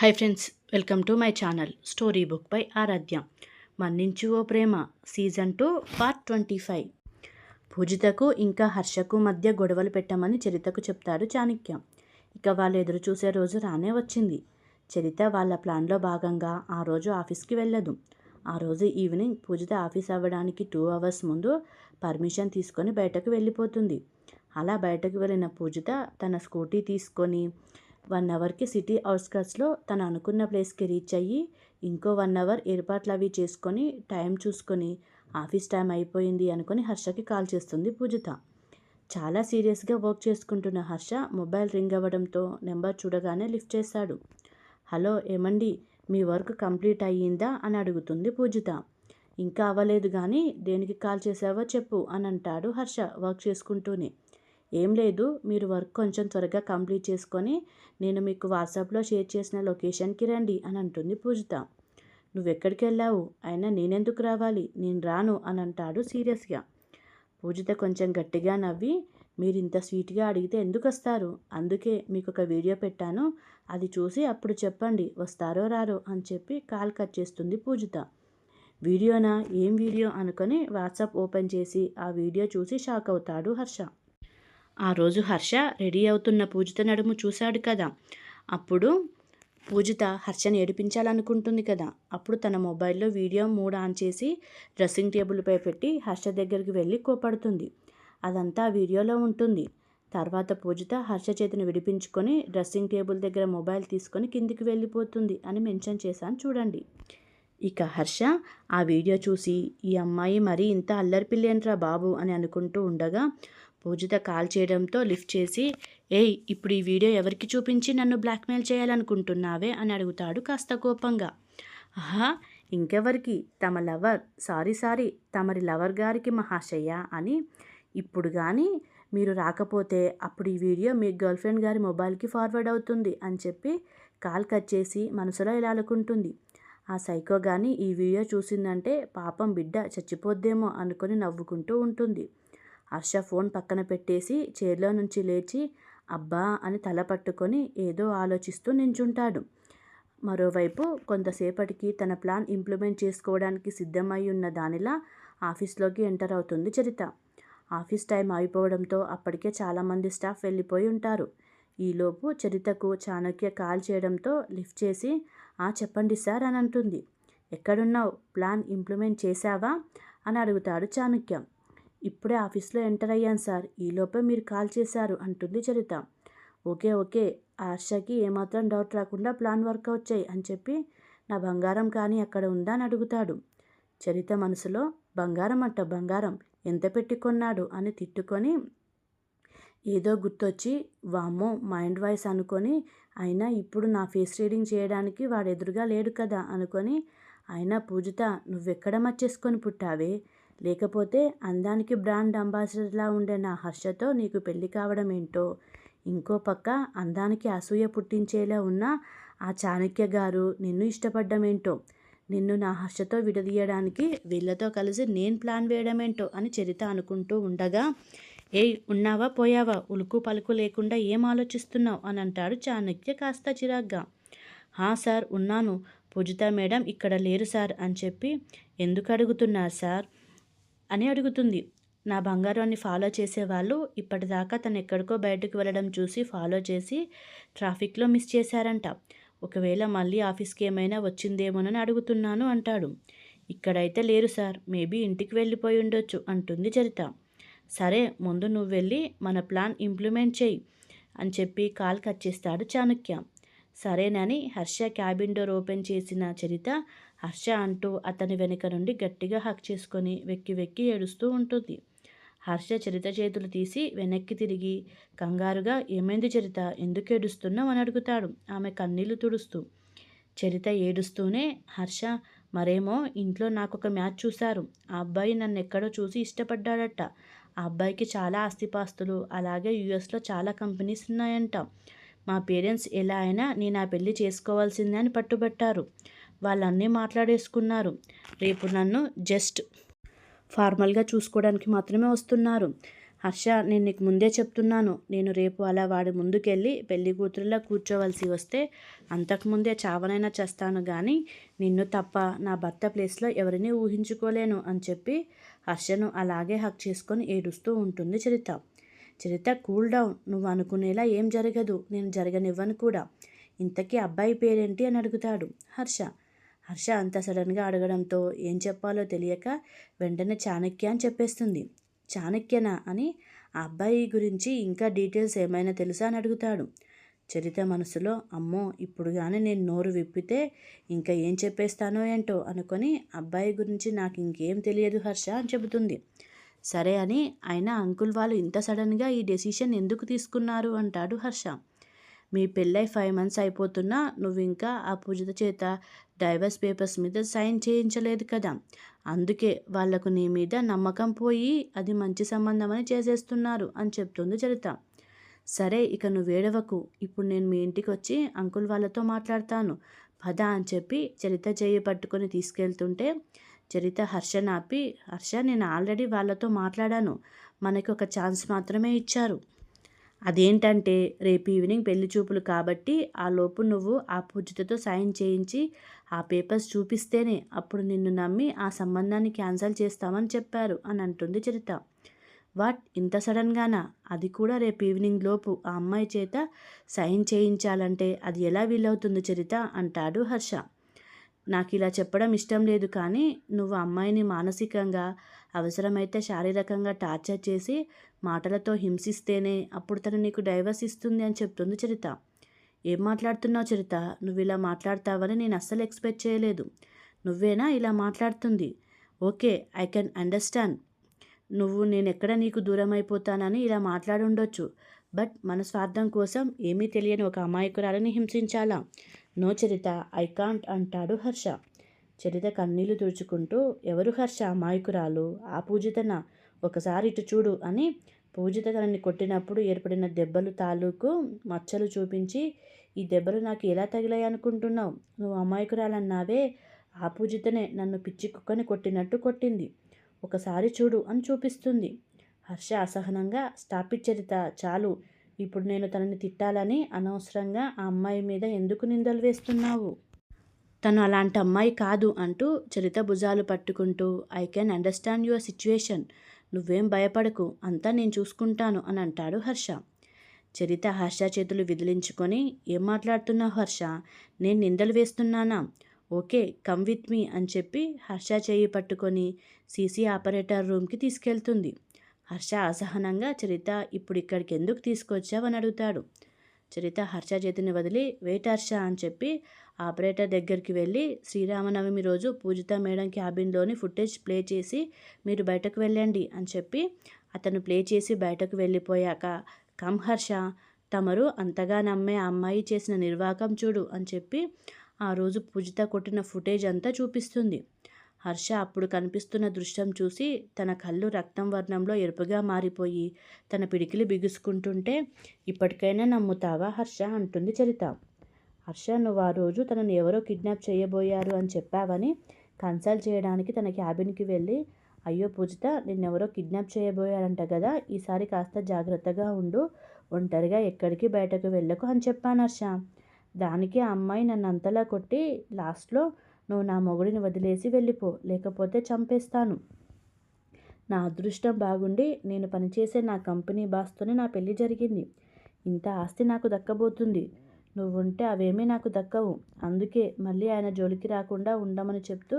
Hi friends, welcome to my channel story book by Aradhya. మన్నించు ఓ ప్రేమ season 2 part 25. పూజితకు ఇంకా హర్షకు మధ్య గొడవలు పెట్టమని చరితకు చెప్తాడు చాణక్య. ఇక వాళ్ళు ఎదురు చూసే రోజు రానే వచ్చింది. చరిత వాళ్ళ ప్లాన్లో భాగంగా ఆ రోజు ఆఫీస్కి వెళ్ళదు. ఆ రోజు ఈవినింగ్ పూజిత ఆఫీస్ అవ్వడానికి 2 hours ముందు పర్మిషన్ తీసుకొని బయటకు వెళ్ళిపోతుంది. అలా బయటకు వెళ్ళిన పూజిత తన స్కూటీ తీసుకొని 1 hourకి సిటీ అవుట్స్కట్స్లో తను అనుకున్న ప్లేస్కి రీచ్ అయ్యి ఇంకో 1 hour ఏర్పాట్లు అవి చేసుకొని టైం చూసుకొని ఆఫీస్ టైం అయిపోయింది అనుకొని హర్షకి కాల్ చేస్తుంది పూజిత. చాలా సీరియస్గా వర్క్ చేసుకుంటున్న హర్ష మొబైల్ రింగ్ అవ్వడంతో నెంబర్ చూడగానే లిఫ్ట్ చేశాడు. హలో, ఏమండి, మీ వర్క్ కంప్లీట్ అయ్యిందా అని అడుగుతుంది పూజిత. ఇంకా అవ్వలేదు కానీ దేనికి కాల్ చేసావో చెప్పు అని అంటాడు హర్ష వర్క్ చేసుకుంటూనే. ఏం లేదు, మీరు వర్క్ కొంచెం త్వరగా కంప్లీట్ చేసుకొని నేను మీకు వాట్సాప్లో షేర్ చేసిన లొకేషన్కి రండి అని అంటుంది పూజిత. నువ్వెక్కడికి వెళ్ళావు? అయినా నేనెందుకు రావాలి? నేను రాను అని అంటాడు సీరియస్గా. పూజిత కొంచెం గట్టిగా నవ్వి, మీరు ఇంత స్వీట్గా అడిగితే ఎందుకు వస్తారు? అందుకే మీకు ఒక వీడియో పెట్టాను, అది చూసి అప్పుడు చెప్పండి వస్తారో రారో అని చెప్పి కాల్ కట్ చేస్తుంది పూజిత. వీడియోనా? ఏం వీడియో అనుకొని వాట్సాప్ ఓపెన్ చేసి ఆ వీడియో చూసి షాక్ అవుతాడు హర్ష. ఆ రోజు హర్ష రెడీ అవుతున్న పూజిత నడుము చూశాడు కదా. అప్పుడు పూజిత హర్షని ఏడిపించాలనుకుంటుంది కదా. అప్పుడు తన మొబైల్లో వీడియో మోడ్ ఆన్ చేసి డ్రెస్సింగ్ టేబుల్పై పెట్టి హర్ష దగ్గరికి వెళ్ళి కోపడుతుంది. అదంతా వీడియోలో ఉంటుంది. తర్వాత పూజిత హర్ష చేతిని విడిపించుకొని డ్రెస్సింగ్ టేబుల్ దగ్గర మొబైల్ తీసుకొని కిందికి వెళ్ళిపోతుంది అని మెన్షన్ చేశాను చూడండి. ఇక హర్ష ఆ వీడియో చూసి ఈ అమ్మాయి మరీ ఇంత అల్లరిపిల్లేంట్రా బాబు అని అనుకుంటూ ఉండగా పూజిత కాల్ చేయడంతో లిఫ్ట్ చేసి, ఏయ్, ఇప్పుడు ఈ వీడియో ఎవరికి చూపించి నన్ను బ్లాక్మెయిల్ చేయాలనుకుంటున్నావే అని అడుగుతాడు కాస్త కోపంగా. ఆహా, ఇంకెవరికి? తమ లవర్, సారీ తమరి లవర్ గారికి మహాశయ్య అని. ఇప్పుడు కానీ మీరు రాకపోతే అప్పుడు ఈ వీడియో మీ గర్ల్ఫ్రెండ్ గారి మొబైల్కి ఫార్వర్డ్ అవుతుంది అని చెప్పి కాల్ కట్ చేసి మనసులో ఇలా అనుకుంటుంది. ఆ సైకో కానీ ఈ వీడియో చూసిందంటే పాపం బిడ్డ చచ్చిపోద్దేమో అనుకొని నవ్వుకుంటూ ఉంటుంది. హర్ష ఫోన్ పక్కన పెట్టేసి చైర్లో నుంచి లేచి అబ్బా అని తల పట్టుకొని ఏదో ఆలోచిస్తూ నించుంటాడు. మరోవైపు కొంతసేపటికి తన ప్లాన్ ఇంప్లిమెంట్ చేసుకోవడానికి సిద్ధమై ఉన్న దానిలా ఆఫీస్లోకి ఎంటర్ అవుతుంది చరిత. ఆఫీస్ టైం అయిపోవడంతో అప్పటికే చాలామంది స్టాఫ్ వెళ్ళిపోయి ఉంటారు. ఈలోపు చరితకు చాణక్య కాల్ చేయడంతో లిఫ్ట్ చేసి, చెప్పండి సార్ అని అంటుంది. ఎక్కడున్నావు? ప్లాన్ ఇంప్లిమెంట్ చేశావా అని అడుగుతాడు చాణక్య. ఇప్పుడే ఆఫీస్లో ఎంటర్ అయ్యాను సార్, ఈలోపే మీరు కాల్ చేశారు అంటుంది చరిత. ఓకే, ఆ హర్షకి ఏమాత్రం డౌట్ రాకుండా ప్లాన్ వర్కౌట్ చేయి అని చెప్పి నా బంగారం కానీ అక్కడ ఉందా అని అడుగుతాడు. చరిత మనసులో బంగారం ఎంత పెట్టి కొన్నాడు అని తిట్టుకొని ఏదో గుర్తొచ్చి వామ్మో మైండ్ వాయిస్ అనుకొని, అయినా ఇప్పుడు నా ఫేస్ రీడింగ్ చేయడానికి వాడు ఎదురుగా లేడు కదా అనుకొని, అయినా పూజిత నువ్వెక్కడ మర్చేసుకొని పుట్టావే? లేకపోతే అందానికి బ్రాండ్ అంబాసిడర్లా ఉండే నా హర్షతో నీకు పెళ్లి కావడం ఏంటో, ఇంకో పక్క అందానికి అసూయ పుట్టించేలా ఉన్న ఆ చాణక్య గారు నిన్ను ఇష్టపడ్డమేంటో, నిన్ను నా హర్షతో విడదీయడానికి వీళ్ళతో కలిసి నేను ప్లాన్ వేయడమేంటో అని చరిత అనుకుంటూ ఉండగా, ఏయ్, ఉన్నావా పోయావా? ఉలుకు పలుకు లేకుండా ఏం ఆలోచిస్తున్నావు అని అంటాడు చాణక్య కాస్త చిరాగ్గా. సార్ ఉన్నాను, పూజిత మేడం ఇక్కడ లేరు సార్ అని చెప్పి. ఎందుకు అడుగుతున్నారు సార్ అని అడుగుతుంది. నా బంగారాన్ని ఫాలో చేసేవాళ్ళు ఇప్పటిదాకా తను ఎక్కడికో బయటకు వెళ్ళడం చూసి ఫాలో చేసి ట్రాఫిక్లో మిస్ చేశారంట. ఒకవేళ మళ్ళీ ఆఫీస్కి ఏమైనా వచ్చిందేమోనని అడుగుతున్నాను అంటాడు. ఇక్కడైతే లేరు సార్, మేబీ ఇంటికి వెళ్ళిపోయి ఉండొచ్చు అంటుంది చరిత. సరే, ముందు నువ్వు వెళ్ళి మన ప్లాన్ ఇంప్లిమెంట్ చేయి అని చెప్పి కాల్ కట్ చేస్తాడు చాణక్య. సరేనని హర్ష క్యాబిన్ డోర్ ఓపెన్ చేసిన చరిత హర్ష అంటూ అతని వెనుక నుండి గట్టిగా హక్ చేసుకొని వెక్కి ఏడుస్తూ ఉంటుంది. హర్ష చరిత చేతులు తీసి వెనక్కి తిరిగి కంగారుగా, ఏమైంది చరిత, ఎందుకు ఏడుస్తున్నావు అని అడుగుతాడు ఆమె కన్నీళ్లు తుడుస్తూ. చరిత ఏడుస్తూనే, హర్ష, మరేమో ఇంట్లో నాకొక మ్యాచ్ చూశారు, ఆ అబ్బాయి నన్ను ఎక్కడో చూసి ఇష్టపడ్డాడట. ఆ అబ్బాయికి చాలా ఆస్తిపాస్తులు, అలాగే యుఎస్లో చాలా కంపెనీస్ ఉన్నాయంట. మా పేరెంట్స్ ఎలా అయినా నేను ఆ పెళ్లి చేసుకోవాల్సిందే అని పట్టుబట్టారు. వాళ్ళన్నీ మాట్లాడేసుకున్నారు. రేపు నన్ను జస్ట్ ఫార్మల్గా చూసుకోవడానికి మాత్రమే వస్తున్నారు. హర్ష, నేను నీకు ముందే చెప్తున్నాను, నేను రేపు అలా వాడి ముందుకెళ్ళి పెళ్లి కూతురులా కూర్చోవలసి వస్తే అంతకుముందే చావనైనా చేస్తాను కానీ నిన్ను తప్ప నా భర్త ప్లేస్లో ఎవరిని ఊహించుకోలేను అని చెప్పి హర్షను అలాగే హక్ చేసుకొని ఏడుస్తూ ఉంటుంది చరిత. చరిత, కూల్ డౌన్, నువ్వు అనుకునేలా ఏం జరగదు, నేను జరగనివ్వను కూడా. ఇంతకీ అబ్బాయి పేరేంటి అని అడుగుతాడు హర్ష. హర్ష అంత సడన్గా అడగడంతో ఏం చెప్పాలో తెలియక వెంటనే చాణక్య అని చెప్పేస్తుంది. చాణక్యనా అని ఆ అబ్బాయి గురించి ఇంకా డీటెయిల్స్ ఏమైనా తెలుసా అని అడుగుతాడు. చరిత మనసులో అమ్మో, ఇప్పుడు కానీ నేను నోరు విప్పితే ఇంకా ఏం చెప్పేస్తానో ఏంటో అనుకొని అబ్బాయి గురించి నాకు ఇంకేం తెలియదు హర్ష అని చెబుతుంది. సరే అని, అయినా అంకుల్ వాళ్ళు ఇంత సడన్గా ఈ డెసిషన్ ఎందుకు తీసుకున్నారు అంటాడు హర్ష. మీ పెళ్ళై 5 months అయిపోతున్నా నువ్వు ఇంకా ఆ పూజిత చేత డైవర్స్ పేపర్స్ మీద సైన్ చేయించలేదు కదా, అందుకే వాళ్లకు నీ మీద నమ్మకం పోయి అది మంచి సంబంధం అని చేసేస్తున్నారు అని చెప్తుంది చరిత. సరే ఇక నువ్వు ఏడవకు, ఇప్పుడు నేను మీ ఇంటికి వచ్చి అంకుల్ వాళ్ళతో మాట్లాడతాను పద అని చెప్పి చరిత చేయి పట్టుకొని తీసుకెళ్తుంటే చరిత హర్షను ఆపి, హర్ష, నేను ఆల్రెడీ వాళ్ళతో మాట్లాడాను, మనకి ఒక ఛాన్స్ మాత్రమే ఇచ్చారు. అదేంటంటే రేపు ఈవినింగ్ పెళ్లి చూపులు కాబట్టి ఆ లోపు నువ్వు ఆ పూజితతో సైన్ చేయించి ఆ పేపర్స్ చూపిస్తేనే అప్పుడు నిన్ను నమ్మి ఆ సంబంధాన్ని క్యాన్సిల్ చేస్తామని చెప్పారు అని అంటుంది చరిత. వాట్, ఇంత సడన్గానా? అది కూడా రేపు ఈవినింగ్ లోపు ఆ అమ్మాయి చేత సైన్ చేయించాలంటే అది ఎలా వీలవుతుంది చరిత అంటాడు హర్ష. నాకు ఇలా చెప్పడం ఇష్టం లేదు కానీ నువ్వు అమ్మాయిని మానసికంగా అవసరమైతే శారీరకంగా టార్చర్ చేసి మాటలతో హింసిస్తేనే అప్పుడు తను నీకు డైవర్స్ ఇస్తుంది అని చెప్తుంది చరిత. ఏం మాట్లాడుతున్నావు చరిత, నువ్వు ఇలా మాట్లాడతావని నేను అస్సలు ఎక్స్పెక్ట్ చేయలేదు. నువ్వేనా ఇలా మాట్లాడుతుంది? Okay, I can understand. నువ్వు నేనెక్కడ నీకు దూరం అయిపోతానని ఇలా మాట్లాడుండొచ్చు, బట్ మన స్వార్థం కోసం ఏమీ తెలియని ఒక అమాయకురాలని హింసించాలా? నో చరిత, ఐ కాంట్ అంటాడు హర్ష. చరిత కన్నీళ్లు తుడుచుకుంటూ, ఎవరు హర్ష అమాయకురాలు? ఆ పూజితనా? ఒకసారి ఇటు చూడు అని పూజిత తనని కొట్టినప్పుడు ఏర్పడిన దెబ్బలు తాలూకు మచ్చలు చూపించి, ఈ దెబ్బలు నాకు ఎలా తగిలాయి అనుకుంటున్నావు? నువ్వు అమాయకురాలన్నావే, ఆ పూజితనే నన్ను పిచ్చి కుక్కని కొట్టినట్టు కొట్టింది, ఒకసారి చూడు అని చూపిస్తుంది. హర్ష అసహనంగా, స్టాప్ ఇట్ చరిత, చాలు, ఇప్పుడు నేను తనని తిట్టాలని అనవసరంగా ఆ అమ్మాయి మీద ఎందుకు నిందలు వేస్తున్నావు? తను అలాంటి అమ్మాయి కాదు అంటూ చరిత భుజాలు పట్టుకుంటూ, I can understand your situation, నువ్వేం భయపడకు, అంతా నేను చూసుకుంటాను అని అంటాడు హర్ష. చరిత హర్ష చేతులు విదిలించుకొని, ఏం మాట్లాడుతున్నావు హర్ష, నేను నిందలు వేస్తున్నానా? ఓకే, కమ్ విత్ మీ అని చెప్పి హర్ష చేయి పట్టుకొని సీసీ ఆపరేటర్ రూమ్కి తీసుకెళ్తుంది. హర్ష అసహనంగా, చరిత ఇప్పుడు ఇక్కడికి ఎందుకు తీసుకొచ్చావు అని అడుగుతాడు. చరిత హర్ష చేతిని వదిలి, వెయిట్ హర్ష అని చెప్పి ఆపరేటర్ దగ్గరికి వెళ్ళి, శ్రీరామనవమి రోజు పూజిత మేడం క్యాబిన్లోని ఫుటేజ్ ప్లే చేసి మీరు బయటకు వెళ్ళండి అని చెప్పి అతను ప్లే చేసి బయటకు వెళ్ళిపోయాక, కమ్ హర్ష, తమరు అంతగా నమ్మే ఆ అమ్మాయి చేసిన నిర్వాకం చూడు అని చెప్పి ఆ రోజు పూజిత కొట్టిన ఫుటేజ్ అంతా చూపిస్తుంది. హర్ష అప్పుడు కనిపిస్తున్న దృశ్యం చూసి తన కళ్ళు రక్తం వర్ణంలో ఎరుపుగా మారిపోయి తన పిడికిలి బిగుసుకుంటుంటే, ఇప్పటికైనా నమ్ముతావా హర్ష అంటుంది చరిత. హర్ష, నువ్వు ఆ రోజు తనను ఎవరో కిడ్నాప్ చేయబోయారు అని చెప్పావని కన్సల్ట్ చేయడానికి తన క్యాబిన్కి వెళ్ళి, అయ్యో పూజిత, నిన్నెవరో కిడ్నాప్ చేయబోయారంట కదా, ఈసారి కాస్త జాగ్రత్తగా ఉండు, ఒంటరిగా ఎక్కడికి బయటకు వెళ్ళకు అని చెప్పాను హర్ష. దానికి ఆ అమ్మాయి నన్ను అంతలా కొట్టి లాస్ట్లో, నువ్వు నా మొగుడిని వదిలేసి వెళ్ళిపో, లేకపోతే చంపేస్తాను. నా అదృష్టం బాగుండి నేను పనిచేసే నా కంపెనీ బాస్తోనే నా పెళ్లి జరిగింది, ఇంత ఆస్తి నాకు దక్కబోతుంది, నువ్వుంటే అవేమీ నాకు దక్కవు, అందుకే మళ్ళీ ఆయన జోలికి రాకుండా ఉండమని చెప్తూ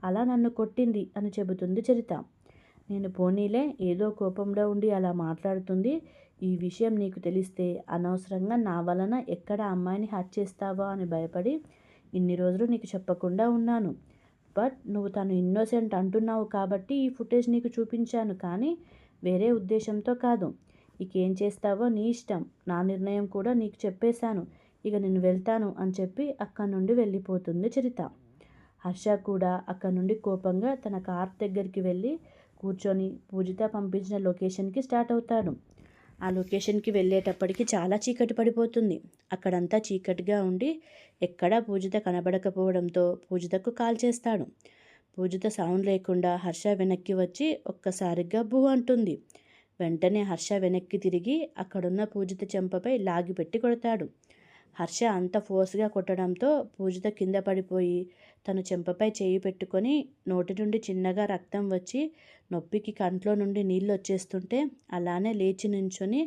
అలా నన్ను కొట్టింది అని చెబుతుంది చరిత. నేను పోనీలే, ఏదో కోపంలో ఉండి అలా మాట్లాడుతుంది, ఈ విషయం నీకు తెలిస్తే అనవసరంగా నా వలన ఎక్కడ అమ్మాయిని హత్య చేస్తావో అని భయపడి ఇన్ని రోజులు నీకు చెప్పకుండా ఉన్నాను, బట్ నువ్వు తను ఇన్నోసెంట్ అంటున్నావు కాబట్టి ఈ ఫుటేజ్ నీకు చూపించాను, కానీ వేరే ఉద్దేశంతో కాదు. ఇకేం చేస్తావో నీ ఇష్టం, నా నిర్ణయం కూడా నీకు చెప్పేశాను, ఇక నేను వెళ్తాను అని చెప్పి అక్కడి నుండి వెళ్ళిపోతుంది చరిత. హర్ష కూడా అక్కడి నుండి కోపంగా తన కార్ దగ్గరికి వెళ్ళి కూర్చొని పూజిత పంపించిన లొకేషన్కి స్టార్ట్ అవుతాడు. ఆ లొకేషన్కి వెళ్ళేటప్పటికి చాలా చీకటి పడిపోతుంది. అక్కడంతా చీకటిగా ఉండి ఎక్కడా పూజిత కనబడకపోవడంతో పూజితకు కాల్ చేస్తాడు. పూజిత సౌండ్ లేకుండా హర్ష వెనక్కి వచ్చి ఒక్కసారిగా బూ అంటుంది. వెంటనే హర్ష వెనక్కి తిరిగి అక్కడున్న పూజిత చెంపపై లాగిపెట్టి కొడతాడు. హర్ష అంత ఫోర్స్గా కొట్టడంతో పూజిత కింద పడిపోయి తను చెంపపై చేయి పెట్టుకొని నోటి నుండి చిన్నగా రక్తం వచ్చి నొప్పికి కంట్లో నుండి నీళ్ళు వచ్చేస్తుంటే అలానే లేచి నుంచొని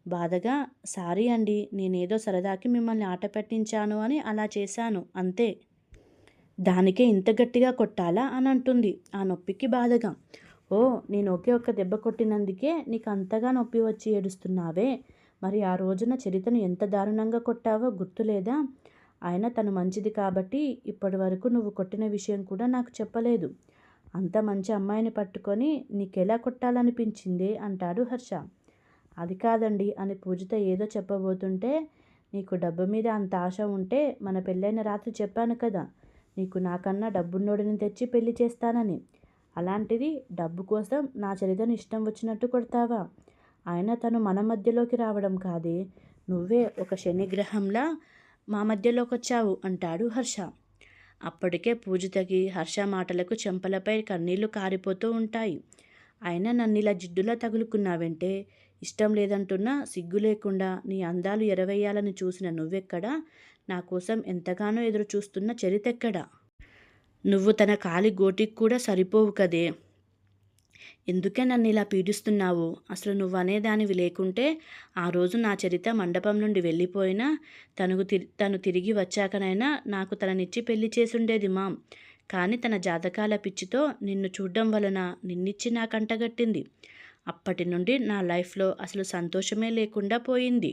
బాధగా, సారీ అండి, నేనేదో సరదాకి మిమ్మల్ని ఆట పెట్టించాను అని అలా చేశాను అంతే, దానికే ఇంత గట్టిగా కొట్టాలా అని అంటుంది ఆ నొప్పికి బాధగా. ఓ, నేను ఒకే ఒక్క దెబ్బ కొట్టినందుకే నీకు అంతగా నొప్పి వచ్చి ఏడుస్తున్నావే, మరి ఆ రోజున చరితను ఎంత దారుణంగా కొట్టావో గుర్తులేదా? అయినా తను మంచిది కాబట్టి ఇప్పటి వరకు నువ్వు కొట్టిన విషయం కూడా నాకు చెప్పలేదు. అంత మంచి అమ్మాయిని పట్టుకొని నీకెలా కొట్టాలనిపించింది అంటాడు హర్ష. అది కాదండి అని పూజిత ఏదో చెప్పబోతుంటే, నీకు డబ్బు మీద అంత ఆశ ఉంటే మన పెళ్ళైన రాత్రి చెప్పాను కదా, నీకు నాకన్నా డబ్బున్నోడిని తెచ్చి పెళ్లి చేస్తానని. అలాంటిది డబ్బు కోసం నా చరితను ఇష్టం వచ్చినట్టు కొడతావా? అయినా తను మన మధ్యలోకి రావడం కాదే, నువ్వే ఒక శనిగ్రహంలా మా మధ్యలోకి వచ్చావు అంటాడు హర్ష. అప్పటికే పూజితకి హర్ష మాటలకు చెంపలపై కన్నీళ్లు కారిపోతూ ఉంటాయి. అయినా నన్ను ఇలా జిడ్డులా తగులుకున్నావంటే, ఇష్టం లేదంటున్నా సిగ్గు లేకుండా నీ అందాలు ఎరవేయాలని చూసిన నువ్వెక్కడా, నా కోసం ఎంతగానో ఎదురు చూస్తున్న చరితెక్కడా? నువ్వు తన కాలి గోటికి కూడా సరిపోవు కదే, ఎందుకే నన్ను ఇలా పీడిస్తున్నావు? అసలు నువ్వు అనేదానివి లేకుంటే ఆ రోజు నా చరిత మండపం నుండి వెళ్ళిపోయినా తను తిరిగి వచ్చాకనైనా నాకు తననిచ్చి పెళ్లి చేసుండేది మామ్. కానీ తన జాతకాల పిచ్చితో నిన్ను చూడ్డం వలన నిన్నిచ్చి నాకు అంటగట్టింది. అప్పటి నుండి నా లైఫ్లో అసలు సంతోషమే లేకుండా పోయింది.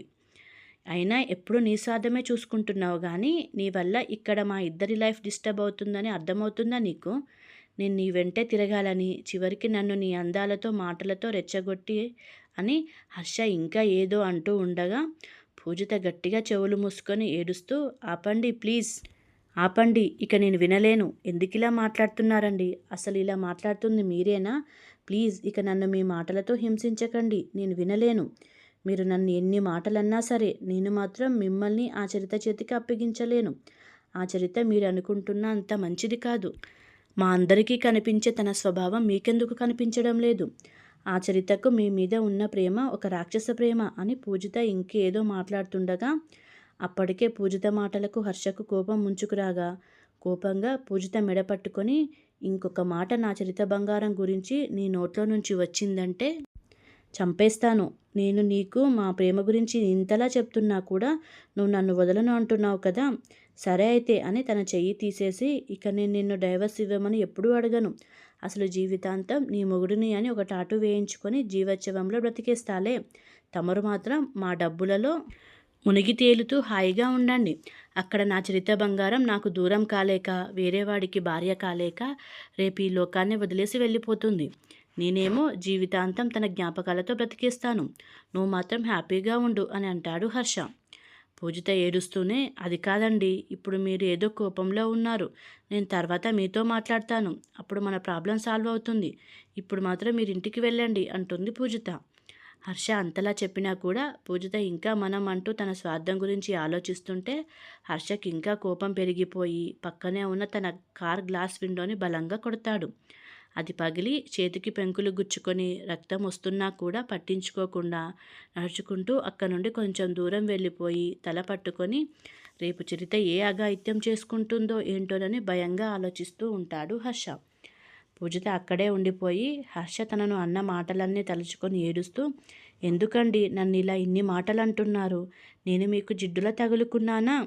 అయినా ఎప్పుడు నీ స్వార్థమే చూసుకుంటున్నావు కానీ నీ వల్ల ఇక్కడ మా ఇద్దరి లైఫ్ డిస్టర్బ్ అవుతుందని అర్థమవుతుందా నీకు? నేను నీ వెంటే తిరగాలని, చివరికి నన్ను నీ అందాలతో మాటలతో రెచ్చగొట్టి అని హర్ష ఇంకా ఏదో అంటూ ఉండగా పూజిత గట్టిగా చెవులు మూసుకొని ఏడుస్తూ, ఆపండి ప్లీజ్, ఆపండి, ఇక నేను వినలేను. ఎందుకు ఇలా మాట్లాడుతున్నారండి? అసలు ఇలా మాట్లాడుతుంది మీరేనా? ప్లీజ్ ఇక నన్ను మీ మాటలతో హింసించకండి, నేను వినలేను. మీరు నన్ను ఎన్ని మాటలన్నా సరే నేను మాత్రం మిమ్మల్ని ఆ చరిత చేతికి అప్పగించలేను. ఆ చరిత మీరు అనుకుంటున్న అంత మంచిది కాదు. మా అందరికీ కనిపించే తన స్వభావం మీకెందుకు కనిపించడం లేదు? ఆ చరితకు మీ మీద ఉన్న ప్రేమ ఒక రాక్షస ప్రేమ అని పూజిత ఇంకేదో మాట్లాడుతుండగా అప్పటికే పూజిత మాటలకు హర్షకు కోపం ముంచుకురాగా కోపంగా పూజిత మెడ పట్టుకొని, ఇంకొక మాట నా చరిత బంగారం గురించి నీ నోట్లో నుంచి వచ్చిందంటే చంపేస్తాను. నేను నీకు మా ప్రేమ గురించి ఇంతలా చెప్తున్నా కూడా నువ్వు నన్ను వదలను అంటున్నావు కదా, సరే అయితే అని తన చెయ్యి తీసేసి, ఇక నేను నిన్ను డైవర్స్ ఇవ్వమని ఎప్పుడూ అడగను. అసలు జీవితాంతం నీ మొగుడిని అని ఒక టాటూ వేయించుకొని జీవోత్సవంలో బ్రతికేస్తాలే. తమరు మాత్రం మా డబ్బులలో మునిగి తేలుతూ హాయిగా ఉండండి. అక్కడ నా చరిత బంగారం నాకు దూరం కాలేక, వేరేవాడికి భార్య కాలేక రేపు ఈ లోకాన్ని వదిలేసి వెళ్ళిపోతుంది. నేనేమో జీవితాంతం తన జ్ఞాపకాలతో బ్రతికేస్తాను. నువ్వు మాత్రం హ్యాపీగా ఉండు అని అంటాడు హర్ష. పూజిత ఏడుస్తూనే, అది కాదండి, ఇప్పుడు మీరు ఏదో కోపంలో ఉన్నారు. నేను తర్వాత మీతో మాట్లాడతాను. అప్పుడు మన ప్రాబ్లం సాల్వ్ అవుతుంది. ఇప్పుడు మాత్రం మీరు ఇంటికి వెళ్ళండి అంటుంది పూజిత. హర్ష అంతలా చెప్పినా కూడా పూజిత ఇంకా మనం అంటూ తన స్వార్థం గురించి ఆలోచిస్తుంటే హర్షకి ఇంకా కోపం పెరిగిపోయి పక్కనే ఉన్న తన కార్ గ్లాస్ విండోని బలంగా కొడతాడు. అది పగిలి చేతికి పెంకులు గుచ్చుకొని రక్తం వస్తున్నా కూడా పట్టించుకోకుండా నడుచుకుంటూ అక్కడి నుండి కొంచెం దూరం వెళ్ళిపోయి తల పట్టుకొని రేపు చరిత ఏ అఘాయిత్యం చేసుకుంటుందో ఏంటోనని భయంగా ఆలోచిస్తూ ఉంటాడు హర్ష. పూజిత అక్కడే ఉండిపోయి హర్ష తనను అన్న మాటలన్నీ తలుచుకొని ఏడుస్తూ, ఎందుకండి నన్ను ఇలా ఇన్ని మాటలు అంటున్నారు? నేను మీకు జిడ్డులా తగులుకున్నానా?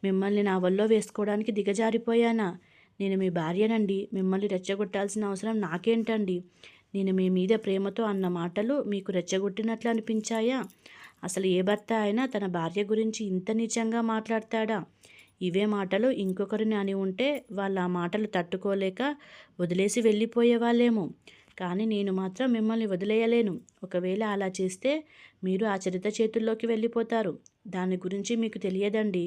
మిమ్మల్ని నా వల్లో వేసుకోవడానికి దిగజారిపోయానా? నేను మీ భార్యనండి, మిమ్మల్ని రెచ్చగొట్టాల్సిన అవసరం నాకేంటండి? నేను మీ మీద ప్రేమతో అన్న మాటలు మీకు రెచ్చగొట్టినట్లు అనిపించాయా? అసలు ఏ భర్త అయినా తన భార్య గురించి ఇంత నీచంగా మాట్లాడతాడా? ఇవే మాటలు ఇంకొకరిని అని ఉంటే వాళ్ళు ఆ మాటలు తట్టుకోలేక వదిలేసి వెళ్ళిపోయేవాళ్ళేమో. కానీ నేను మాత్రం మిమ్మల్ని వదిలేయలేను. ఒకవేళ అలా చేస్తే మీరు ఆ చరిత చేతుల్లోకి వెళ్ళిపోతారు. దాని గురించి మీకు తెలియదండి.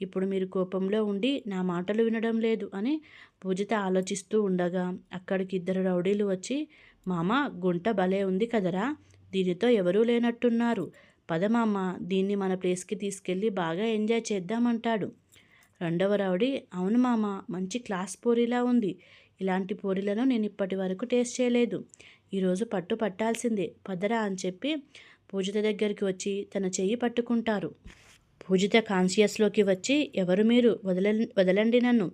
ఇప్పుడు మీరు కోపంలో ఉండి నా మాటలు వినడం లేదు అని పూజిత ఆలోచిస్తూ ఉండగా అక్కడికి 2 రౌడీలు వచ్చి, మామ గుంట భలే ఉంది కదరా, దీనితో ఎవరూ లేనట్టున్నారు, పద మామ దీన్ని మన ప్లేస్కి తీసుకెళ్ళి బాగా ఎంజాయ్ చేద్దామంటాడు. రెండవ రౌడీ, అవును మామ మంచి క్లాస్ పోరిలా ఉంది, ఇలాంటి పోరిలను నేను ఇప్పటి వరకు టేస్ట్ చేయలేదు, ఈరోజు పట్టు పట్టాల్సిందే పదరా అని చెప్పి పూజిత దగ్గరికి వచ్చి తన చెయ్యి పట్టుకుంటారు. పూజిత కాన్షియస్లోకి వచ్చి ఎవరు మీరు, వదలండి నన్ను,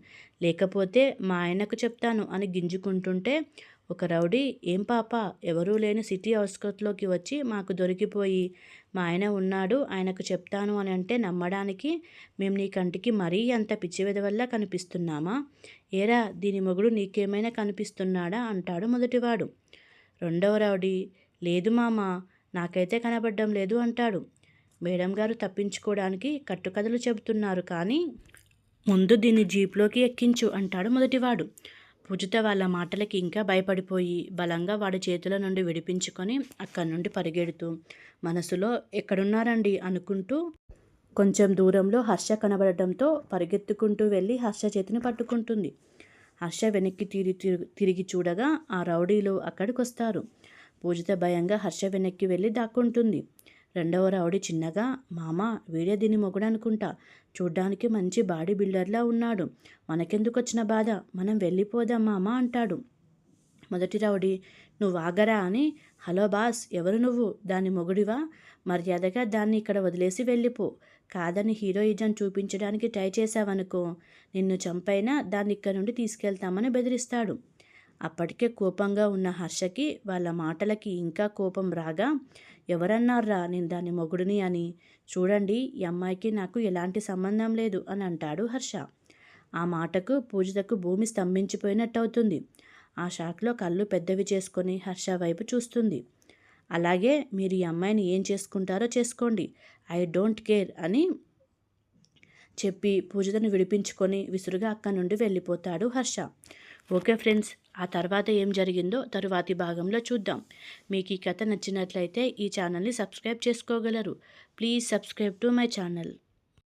లేకపోతే మా ఆయనకు చెప్తాను అని గింజుకుంటుంటే ఒక రౌడీ ఏం పాప, ఎవరూ లేని సిటీ అవుట్స్కట్లోకి వచ్చి మాకు దొరికిపోయి మా ఆయన ఉన్నాడు ఆయనకు చెప్తాను అని అంటే నమ్మడానికి మేము నీ కంటికి మరీ అంత పిచ్చివెదవల్లా కనిపిస్తున్నామా? ఏరా దీని మొగుడు నీకేమైనా కనిపిస్తున్నాడా అంటాడు మొదటివాడు. రెండవ రౌడీ లేదు మామ, నాకైతే కనబడ్డం లేదు అంటాడు. మేడం గారు తప్పించుకోవడానికి కట్టుకథలు చెబుతున్నారు కానీ ముందు దీన్ని జీప్లోకి ఎక్కించు అంటాడు మొదటివాడు. పూజిత వాళ్ళ మాటలకి ఇంకా భయపడిపోయి బలంగా వాడి చేతుల నుండి విడిపించుకొని అక్కడి నుండి పరిగెడుతూ మనసులో ఎక్కడున్నారండి అనుకుంటూ కొంచెం దూరంలో హర్ష కనబడటంతో పరిగెత్తుకుంటూ వెళ్ళి హర్ష చేతిని పట్టుకుంటుంది. హర్ష వెనక్కి తిరిగి చూడగా ఆ రౌడీలు అక్కడికి వస్తారు. పూజిత భయంగా హర్ష వెనక్కి వెళ్ళి దాక్కుంటుంది. రెండవ రౌడీ చిన్నగా మామ వీడే దీని మొగుడు అనుకుంటా, చూడ్డానికి మంచి బాడీ బిల్డర్లా ఉన్నాడు, మనకెందుకు వచ్చిన బాధ, మనం వెళ్ళిపోదాం మామ అంటాడు. మొదటి రౌడీ నువ్వు ఆగరా అని హలో బాస్ ఎవరు నువ్వు, దాని మొగుడివా, మర్యాదగా దాన్ని ఇక్కడ వదిలేసి వెళ్ళిపో, కాదని హీరోయిజం చూపించడానికి ట్రై చేశావనుకో నిన్ను చంపైనా దాన్ని ఇక్కడ నుండి తీసుకెళ్తామని బెదిరిస్తాడు. అప్పటికే కోపంగా ఉన్న హర్షకి వాళ్ళ మాటలకి ఇంకా కోపం రాగా ఎవరన్నారా నేను దాని మొగుడిని అని, చూడండి ఈ అమ్మాయికి నాకు ఎలాంటి సంబంధం లేదు అని అంటాడు హర్ష. ఆ మాటకు పూజితకు భూమి స్తంభించిపోయినట్టు అవుతుంది. ఆ షాక్లో కళ్ళు పెద్దవి చేసుకొని హర్ష వైపు చూస్తుంది. అలాగే మీరు ఈ అమ్మాయిని ఏం చేసుకుంటారో చేసుకోండి, ఐ డోంట్ కేర్ అని చెప్పి పూజితను విడిపించుకొని విసురుగా అక్కడి నుండి వెళ్ళిపోతాడు హర్ష. ఓకే ఫ్రెండ్స్, ఆ తర్వాత ఏం జరిగిందో తరువాతి భాగంలో చూద్దాం. మీకు ఈ కథ నచ్చినట్లయితే ఈ ఛానల్ని సబ్స్క్రైబ్ చేసుకోగలరు. Please subscribe to my channel.